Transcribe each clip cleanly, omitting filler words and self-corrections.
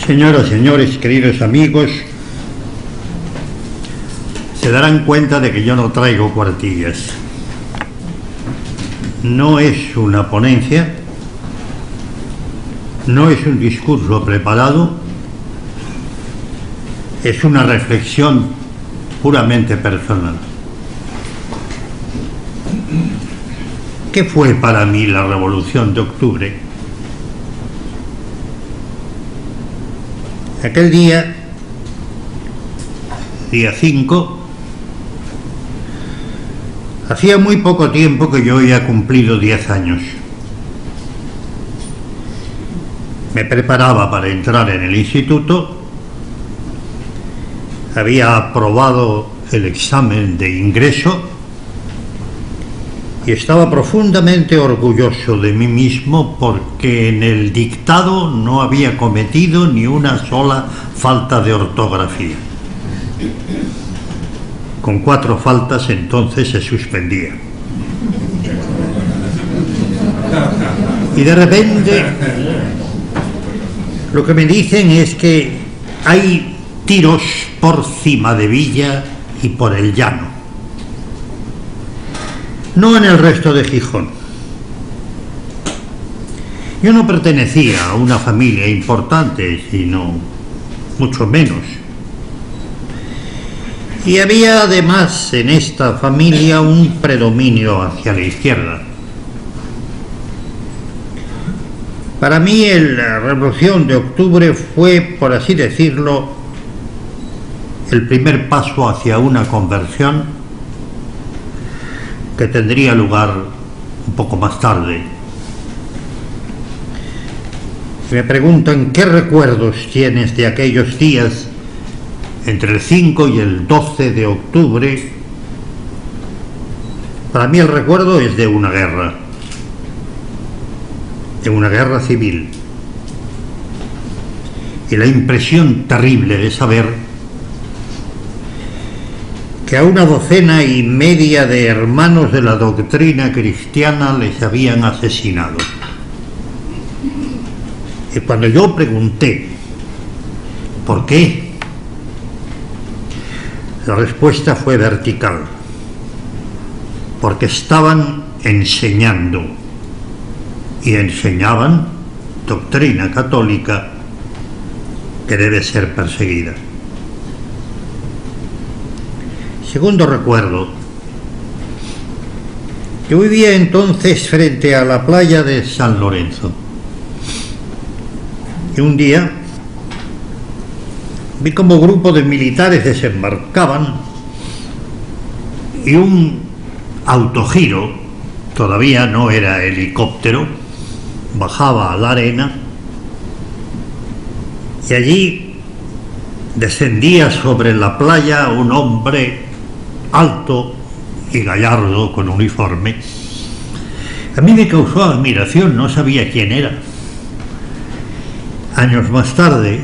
Señoras y señores, queridos amigos, se darán cuenta de que yo no traigo cuartillas. No es una ponencia, no es un discurso preparado, es una reflexión puramente personal. ¿Qué fue para mí la Revolución de Octubre? Aquel día 5, hacía muy poco tiempo que yo había cumplido 10 años. Me preparaba para entrar en el instituto, había aprobado el examen de ingreso y estaba profundamente orgulloso de mí mismo porque en el dictado no había cometido ni una sola falta de ortografía. Con 4 faltas entonces se suspendía. Y de repente lo que me dicen es que hay tiros por Cimadevilla y por el llano. No en el resto de Gijón. Yo no pertenecía a una familia importante, sino mucho menos. Y había además en esta familia un predominio hacia la izquierda. Para mí la Revolución de Octubre fue, por así decirlo, el primer paso hacia una conversión que tendría lugar un poco más tarde. Me preguntan qué recuerdos tienes de aquellos días entre el 5 y el 12 de octubre. Para mí el recuerdo es de una guerra civil, y la impresión terrible de saber que a 1,5 docena de hermanos de la doctrina cristiana les habían asesinado. Y cuando yo pregunté ¿por qué?, la respuesta fue vertical: porque estaban enseñando, y enseñaban doctrina católica que debe ser perseguida. Segundo recuerdo, yo vivía entonces frente a la playa de San Lorenzo, y un día vi como grupo de militares desembarcaban y un autogiro, todavía no era helicóptero, bajaba a la arena y allí descendía sobre la playa un hombre alto y gallardo con uniforme. A mí me causó admiración, no sabía quién era. Años más tarde,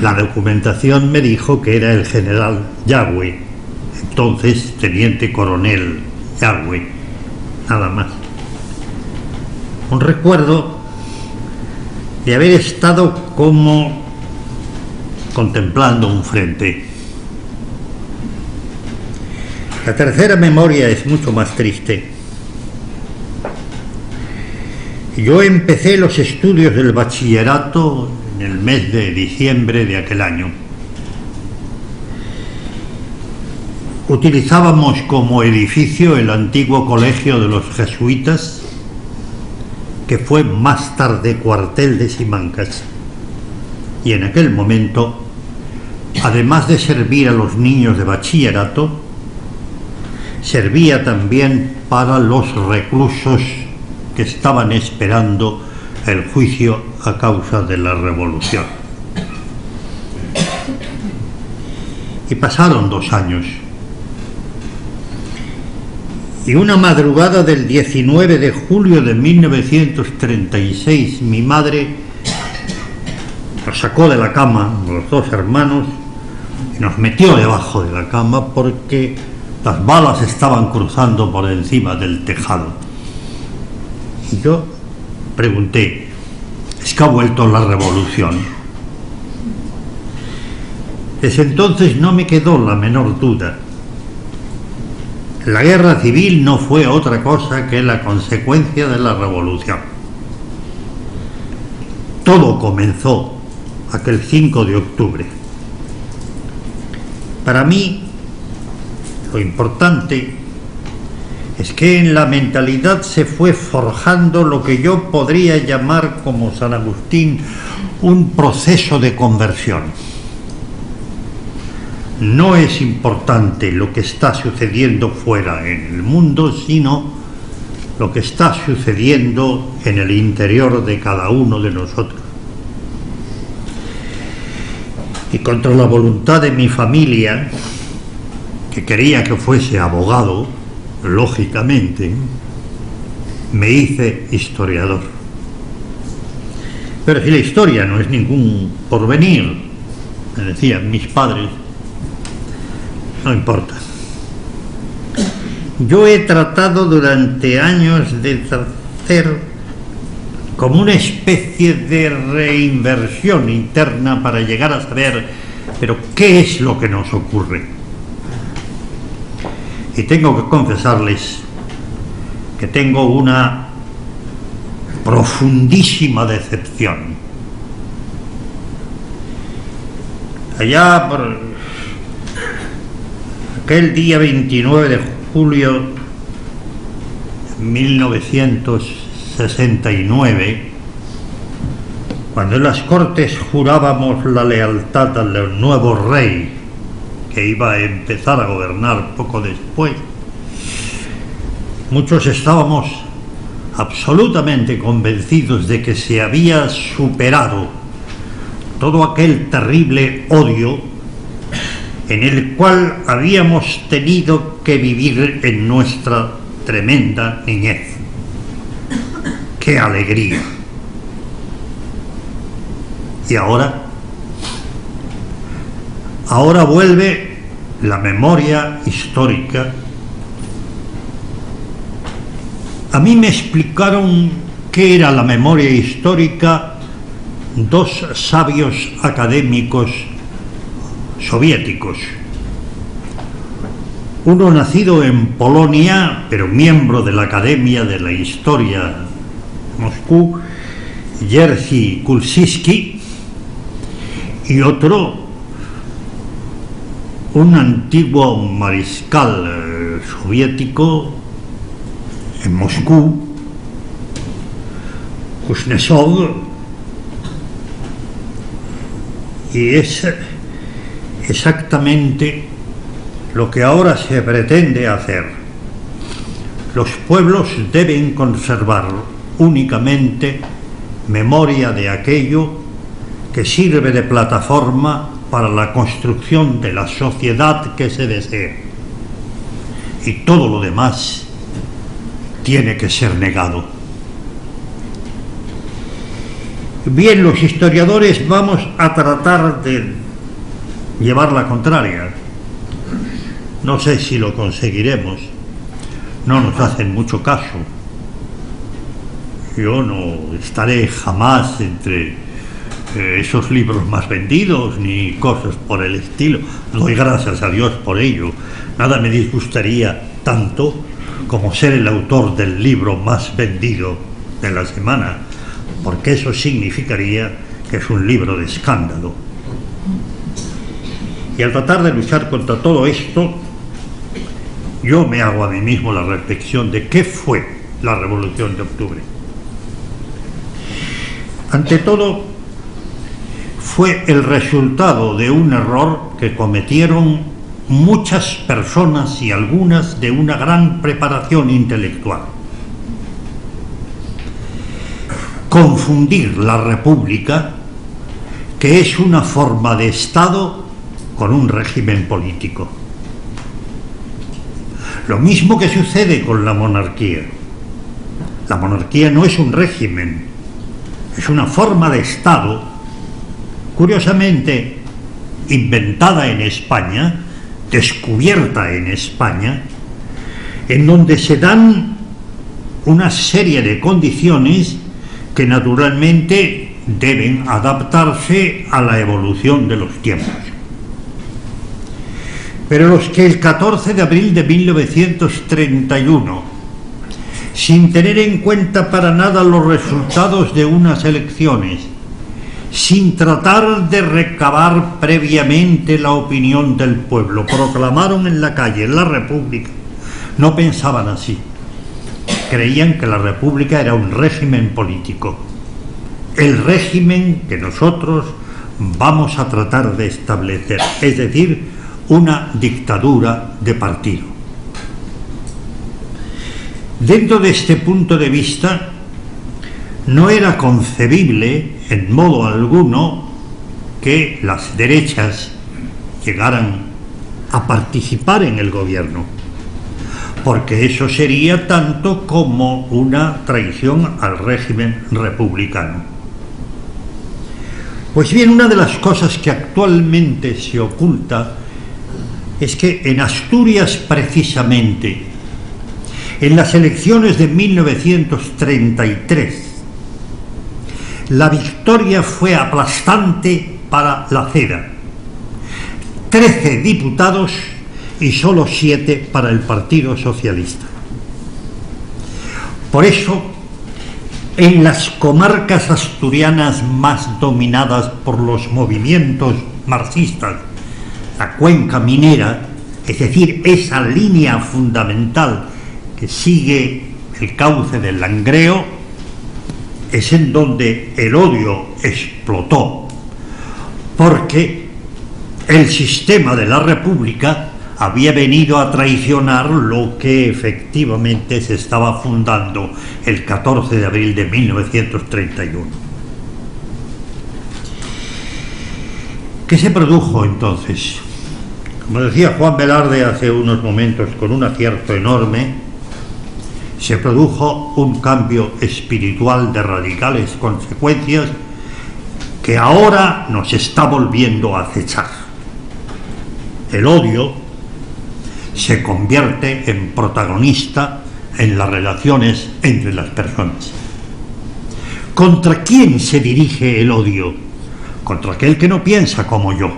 la documentación me dijo que era el general Yagüe, entonces teniente coronel Yagüe, nada más. Un recuerdo de haber estado como contemplando un frente. La tercera memoria es mucho más triste. Yo empecé los estudios del bachillerato en el mes de diciembre de aquel año. Utilizábamos como edificio el antiguo colegio de los jesuitas, que fue más tarde cuartel de Simancas. Y en aquel momento, además de servir a los niños de bachillerato, servía también para los reclusos que estaban esperando el juicio a causa de la revolución. Y pasaron 2 años. Y una madrugada del 19 de julio de 1936, mi madre nos sacó de la cama, los 2 hermanos, y nos metió debajo de la cama porque las balas estaban cruzando por encima del tejado. Y yo pregunté: ¿es que ha vuelto la revolución? Desde entonces no me quedó la menor duda. La guerra civil no fue otra cosa que la consecuencia de la revolución. Todo comenzó aquel 5 de octubre. Para mí, lo importante es que en la mentalidad se fue forjando lo que yo podría llamar, como San Agustín, un proceso de conversión. No es importante lo que está sucediendo fuera en el mundo, sino lo que está sucediendo en el interior de cada uno de nosotros. Y contra la voluntad de mi familia, que quería que fuese abogado, lógicamente, me hice historiador. Pero si la historia no es ningún porvenir, me decían mis padres, no importa. Yo he tratado durante años de hacer como una especie de reinversión interna para llegar a saber, pero ¿qué es lo que nos ocurre? Y tengo que confesarles que tengo una profundísima decepción. Allá por aquel día 29 de julio de 1969, cuando en las Cortes jurábamos la lealtad al nuevo rey que iba a empezar a gobernar poco después, muchos estábamos absolutamente convencidos de que se había superado todo aquel terrible odio en el cual habíamos tenido que vivir en nuestra tremenda niñez. ¡Qué alegría! Y ahora vuelve la memoria histórica. A mí me explicaron qué era la memoria histórica dos sabios académicos soviéticos. Uno nacido en Polonia, pero miembro de la Academia de la Historia de Moscú, Jerzy Kulczycki, y otro, un antiguo mariscal soviético en Moscú, Kuznetsov, y es exactamente lo que ahora se pretende hacer. Los pueblos deben conservar únicamente memoria de aquello que sirve de plataforma para la construcción de la sociedad que se desea. Y todo lo demás tiene que ser negado. Bien, los historiadores vamos a tratar de llevar la contraria. No sé si lo conseguiremos. No nos hacen mucho caso. Yo no estaré jamás entre esos libros más vendidos ni cosas por el estilo. Doy gracias a Dios por ello. Nada me disgustaría tanto como ser el autor del libro más vendido de la semana, porque eso significaría que es un libro de escándalo. Y al tratar de luchar contra todo esto, yo me hago a mí mismo la reflexión de qué fue la Revolución de Octubre. Ante todo, fue el resultado de un error que cometieron muchas personas y algunas de una gran preparación intelectual. Confundir la República, que es una forma de Estado, con un régimen político. Lo mismo que sucede con la monarquía. La monarquía no es un régimen, es una forma de Estado, curiosamente inventada en España, descubierta en España, en donde se dan una serie de condiciones que naturalmente deben adaptarse a la evolución de los tiempos. pero los que el 14 de abril de 1931, sin tener en cuenta para nada los resultados de unas elecciones, sin tratar de recabar previamente la opinión del pueblo, proclamaron en la calle la República, no pensaban así. Creían que la República era un régimen político, el régimen que nosotros vamos a tratar de establecer, es decir, una dictadura de partido. Dentro de este punto de vista, no era concebible en modo alguno que las derechas llegaran a participar en el gobierno, porque eso sería tanto como una traición al régimen republicano. Pues bien, una de las cosas que actualmente se oculta es que en Asturias, precisamente, en las elecciones de 1933, la victoria fue aplastante para la CEDA. 13 diputados y solo 7 para el Partido Socialista. Por eso, en las comarcas asturianas más dominadas por los movimientos marxistas, la cuenca minera, es decir, esa línea fundamental que sigue el cauce del Langreo, es en donde el odio explotó, porque el sistema de la República había venido a traicionar lo que efectivamente se estaba fundando el 14 de abril de 1931. ¿Qué se produjo entonces? Como decía Juan Velarde hace unos momentos con un acierto enorme, se produjo un cambio espiritual de radicales consecuencias que ahora nos está volviendo a acechar. El odio se convierte en protagonista en las relaciones entre las personas. ¿Contra quién se dirige el odio? Contra aquel que no piensa como yo,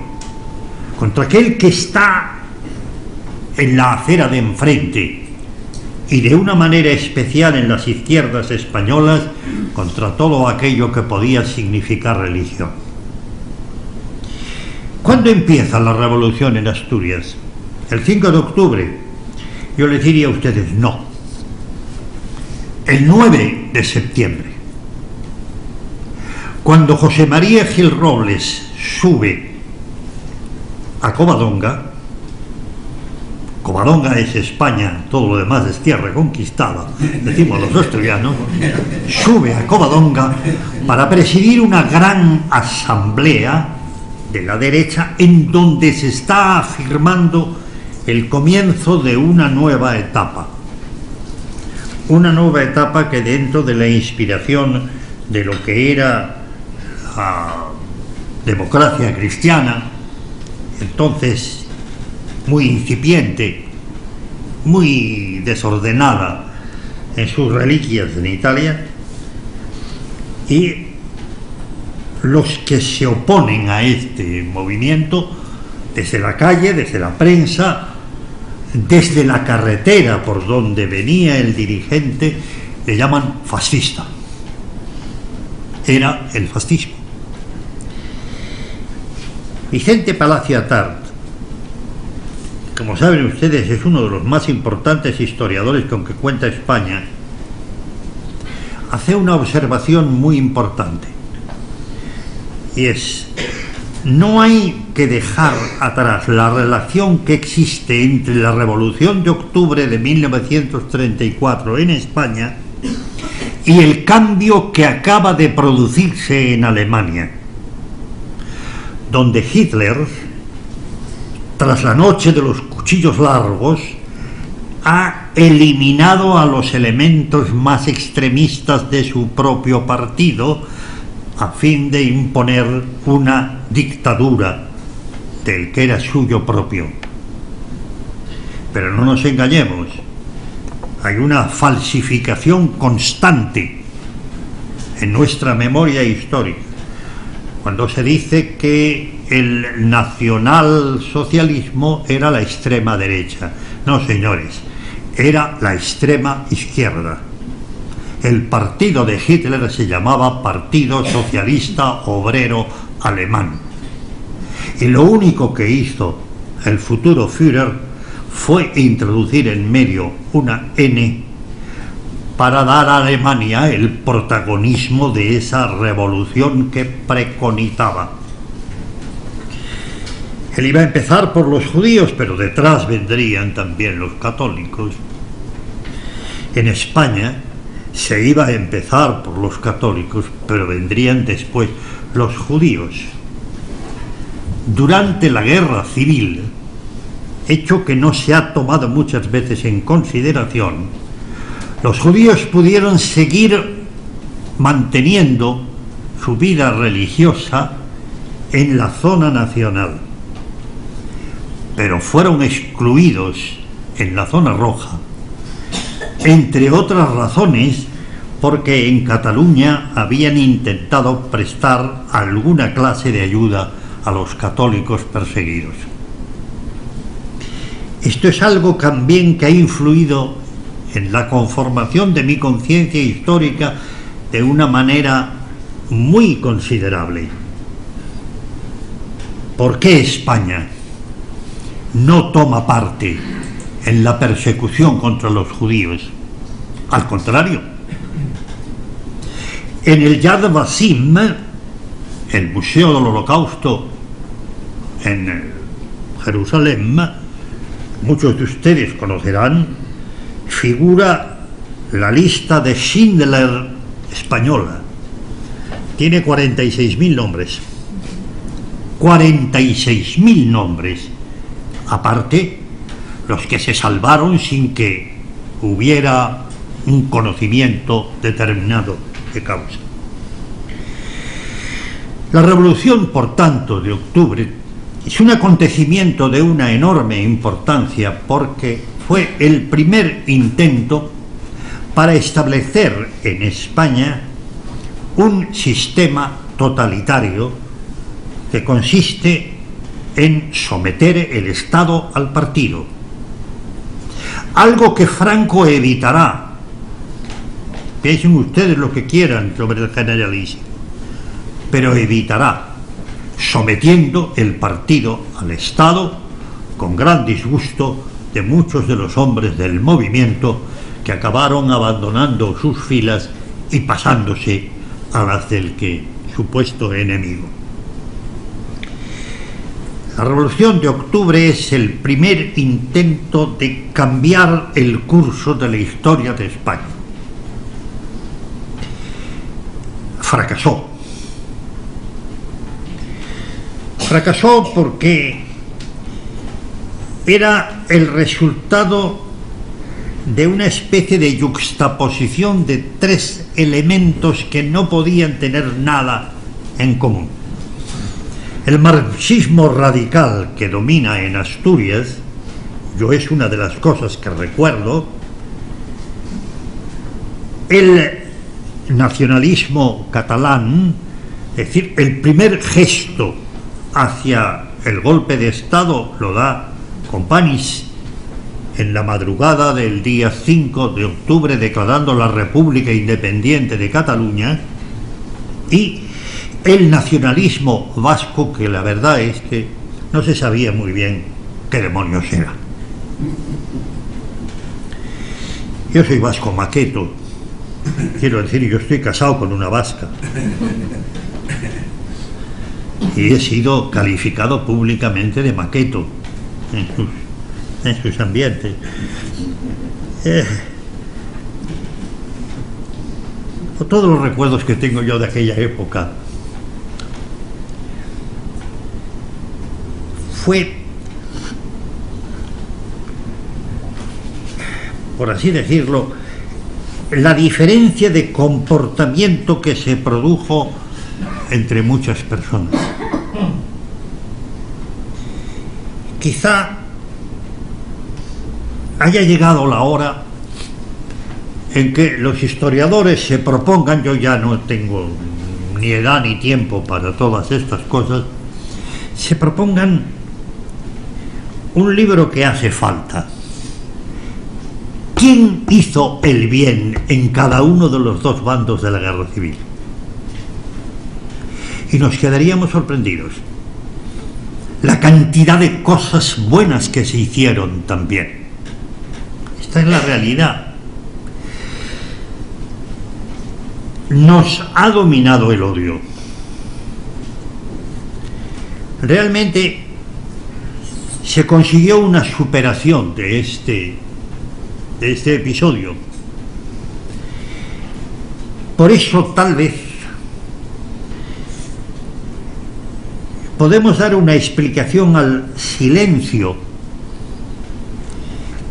contra aquel que está en la acera de enfrente, y de una manera especial en las izquierdas españolas, contra todo aquello que podía significar religión. ¿Cuándo empieza la revolución en Asturias? ¿El 5 de octubre? Yo les diría a ustedes no. El 9 de septiembre. Cuando José María Gil Robles sube a Covadonga, Covadonga es España, todo lo demás es tierra conquistada, decimos los asturianos, sube a Covadonga para presidir una gran asamblea de la derecha en donde se está afirmando el comienzo de una nueva etapa que dentro de la inspiración de lo que era la democracia cristiana, entonces muy incipiente, muy desordenada en sus reliquias en Italia, y los que se oponen a este movimiento, desde la calle, desde la prensa, desde la carretera por donde venía el dirigente, le llaman fascista. Era el fascismo. Vicente Palacio Atart, como saben ustedes, es uno de los más importantes historiadores con que cuenta España, hace una observación muy importante, y es: no hay que dejar atrás la relación que existe entre la Revolución de Octubre de 1934 en España y el cambio que acaba de producirse en Alemania, donde Hitler, tras la noche de los cuchillos largos, ha eliminado a los elementos más extremistas de su propio partido a fin de imponer una dictadura del que era suyo propio. Pero no nos engañemos, hay una falsificación constante en nuestra memoria histórica. cuando se dice que el nacionalsocialismo era la extrema derecha. No, señores, era la extrema izquierda. El partido de Hitler se llamaba Partido Socialista Obrero Alemán. Y lo único que hizo el futuro Führer fue introducir en medio una N para dar a Alemania el protagonismo de esa revolución que preconizaba. Él iba a empezar por los judíos, pero detrás vendrían también los católicos. En España se iba a empezar por los católicos, pero vendrían después los judíos. Durante la guerra civil, hecho que no se ha tomado muchas veces en consideración, los judíos pudieron seguir manteniendo su vida religiosa en la zona nacional, pero fueron excluidos en la zona roja, entre otras razones porque en Cataluña habían intentado prestar alguna clase de ayuda a los católicos perseguidos. Esto es algo también que ha influido en la conformación de mi conciencia histórica de una manera muy considerable. ¿Por qué España no toma parte en la persecución contra los judíos? Al contrario, en el Yad Vashem, el Museo del Holocausto en Jerusalén, muchos de ustedes conocerán, figura la lista de Schindler española. Tiene 46.000 nombres. 46.000 nombres. Aparte, los que se salvaron sin que hubiera un conocimiento determinado de causa. La revolución, por tanto, de octubre es un acontecimiento de una enorme importancia porque fue el primer intento para establecer en España un sistema totalitario que consiste en someter el Estado al partido. Algo que Franco evitará. Piensen ustedes lo que quieran sobre el generalísimo, pero evitará, sometiendo el partido al Estado, con gran disgusto de muchos de los hombres del movimiento que acabaron abandonando sus filas y pasándose a las del supuesto enemigo. La Revolución de Octubre es el primer intento de cambiar el curso de la historia de España. Fracasó. Fracasó porque era el resultado de una especie de yuxtaposición de tres elementos que no podían tener nada en común. El marxismo radical que domina en Asturias, yo es una de las cosas que recuerdo, el nacionalismo catalán, es decir, el primer gesto hacia el golpe de Estado lo da Companys en la madrugada del día 5 de octubre declarando la República Independiente de Cataluña, y el nacionalismo vasco, que la verdad es que no se sabía muy bien qué demonios era. Yo soy vasco maqueto, quiero decir, yo estoy casado con una vasca y he sido calificado públicamente de maqueto en sus ambientes. Todos los recuerdos que tengo yo de aquella época fue, por así decirlo, la diferencia de comportamiento que se produjo entre muchas personas. Quizá haya llegado la hora en que los historiadores se propongan, yo ya no tengo ni edad ni tiempo para todas estas cosas, se propongan un libro que hace falta. ¿Quién hizo el bien en cada uno de los dos bandos de la guerra civil? Y nos quedaríamos sorprendidos. La cantidad de cosas buenas que se hicieron también. Esta es la realidad. Nos ha dominado el odio. Realmente se consiguió una superación de este episodio. Por eso tal vez podemos dar una explicación al silencio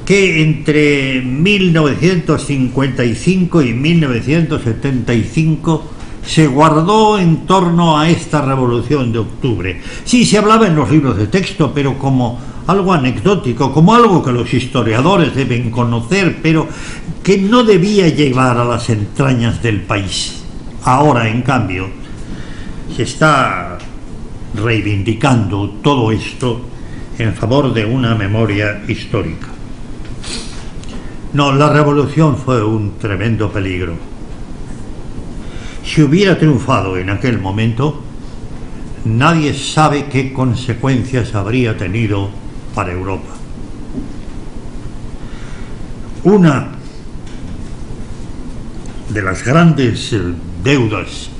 que entre 1955 y 1975 se guardó en torno a esta Revolución de Octubre. Sí, se hablaba en los libros de texto, pero como algo anecdótico, como algo que los historiadores deben conocer, pero que no debía llevar a las entrañas del país. Ahora, en cambio, se está reivindicando todo esto en favor de una memoria histórica. No, la revolución fue un tremendo peligro. Si hubiera triunfado en aquel momento, nadie sabe qué consecuencias habría tenido para Europa. Una de las grandes deudas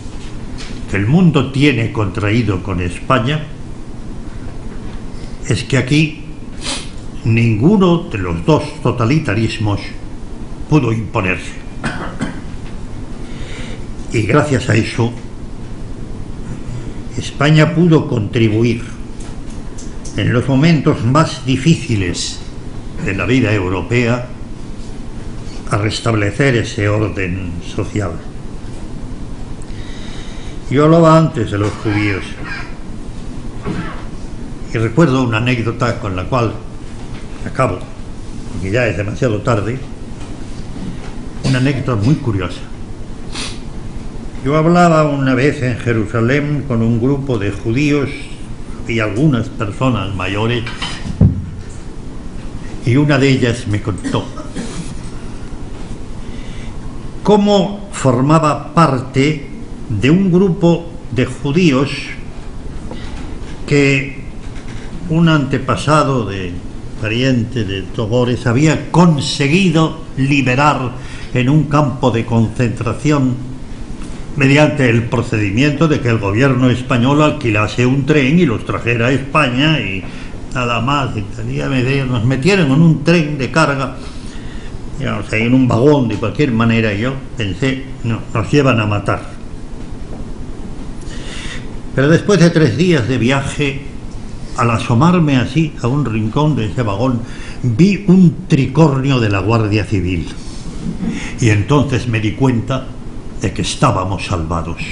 que el mundo tiene contraído con España es que aquí ninguno de los dos totalitarismos pudo imponerse. Y gracias a eso, España pudo contribuir en los momentos más difíciles de la vida europea a restablecer ese orden social. Yo hablaba antes de los judíos y recuerdo una anécdota con la cual acabo, porque ya es demasiado tarde, una anécdota muy curiosa. Yo hablaba una vez en Jerusalén con un grupo de judíos y algunas personas mayores, y una de ellas me contó cómo formaba parte de un grupo de judíos que un antepasado de pariente de Togores había conseguido liberar en un campo de concentración mediante el procedimiento de que el gobierno español alquilase un tren y los trajera a España y nada más. Nos metieron en un tren de carga, digamos, en un vagón de cualquier manera, y yo pensé, no, nos llevan a matar. Pero después de 3 días de viaje, al asomarme así a un rincón de ese vagón, vi un tricornio de la Guardia Civil. Y entonces me di cuenta de que estábamos salvados.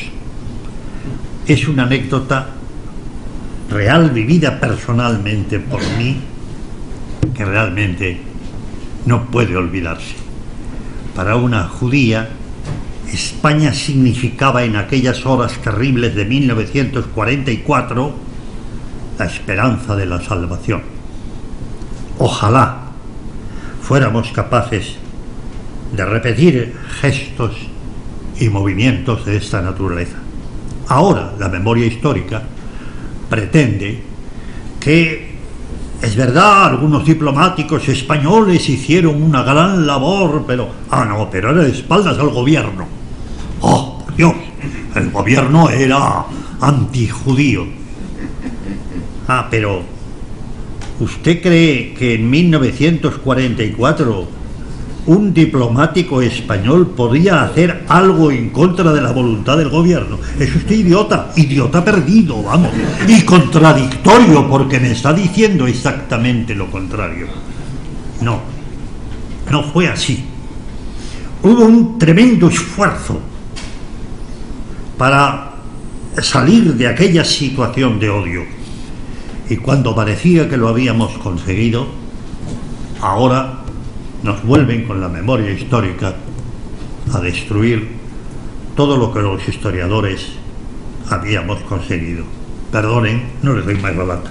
Es una anécdota real, vivida personalmente por mí, que realmente no puede olvidarse. Para una judía, España significaba en aquellas horas terribles de 1944 la esperanza de la salvación. Ojalá fuéramos capaces de repetir gestos y movimientos de esta naturaleza. Ahora la memoria histórica pretende que, es verdad, algunos diplomáticos españoles hicieron una gran labor, pero era de espaldas al gobierno. ¡Oh, por Dios! El gobierno era antijudío. Pero ¿usted cree que en 1944 un diplomático español podía hacer algo en contra de la voluntad del gobierno? Es usted idiota perdido, vamos, y contradictorio, porque me está diciendo exactamente lo contrario. No fue así. Hubo un tremendo esfuerzo para salir de aquella situación de odio, y cuando parecía que lo habíamos conseguido, ahora nos vuelven con la memoria histórica a destruir todo lo que los historiadores habíamos conseguido. Perdonen, no les doy más la lata.